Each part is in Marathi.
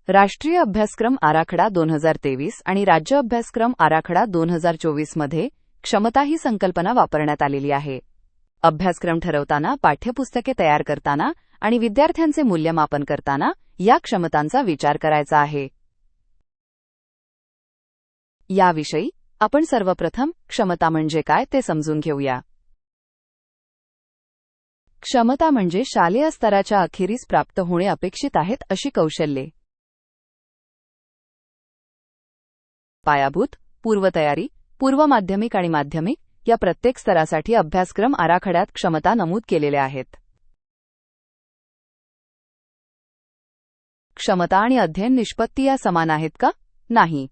राष्ट्रीय अभ्यासक्रम आराखडा 2023 आणि राज्य अभ्यासक्रम आराखडा 2024 मध्ये क्षमता ही संकल्पना वापरण्यात आलेली आहे. अभ्यासक्रम ठरवताना, पाठ्यपुस्तके तयार करताना आणि विद्यार्थ्यांचे मूल्यमापन करताना या क्षमतांचा विचार करायचा आहे. याविषयी आपण सर्वप्रथम क्षमता म्हणजे काय ते समजून घेऊया. क्षमता म्हणजे शालेय स्तराच्या अखेरीस प्राप्त होणे अपेक्षित आहेत अशी कौशल्ये. पायाभूत, पूर्वतयारी, पूर्व माध्यमिक आणि माध्यमिक या प्रत्येक स्तरासाठी अभ्यासक्रम आराखड्यात क्षमता नमूद केलेल्या आहेत. क्षमता आणि अध्ययन निष्पत्ती या समान आहेत का? नाही.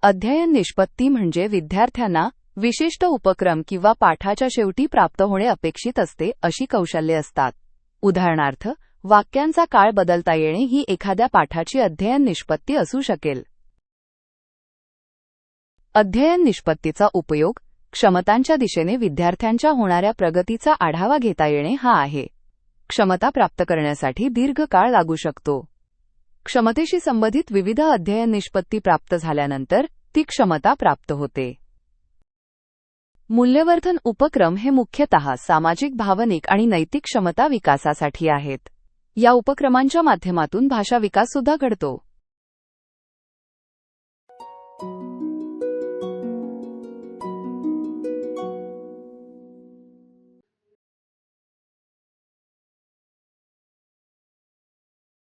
अध्ययन निष्पत्ती म्हणजे विद्यार्थ्यांना विशिष्ट उपक्रम किंवा पाठाच्या शेवटी प्राप्त होणे अपेक्षित असते अशी कौशल्ये असतात. उदाहरणार्थ, वाक्यांचा काळ बदलता येणे ही एखाद्या पाठाची अध्ययन निष्पत्ती असू शकेल. अध्ययन निष्पत्तीचा उपयोग क्षमतांच्या दिशेने विद्यार्थ्यांच्या होणाऱ्या प्रगतीचा आढावा घेता येणे हा आहे. क्षमता प्राप्त करण्यासाठी दीर्घ काळ लागू शकतो. क्षमतेशी संबंधित विविध अध्ययन निष्पत्ती प्राप्त झाल्यानंतर ती क्षमता प्राप्त होते. मूल्यवर्धन उपक्रम हे मुख्यतः सामाजिक, भावनिक आणि नैतिक क्षमता विकासासाठी आहेत. या उपक्रमांच्या माध्यमातून भाषा विकास सुद्धा घडतो.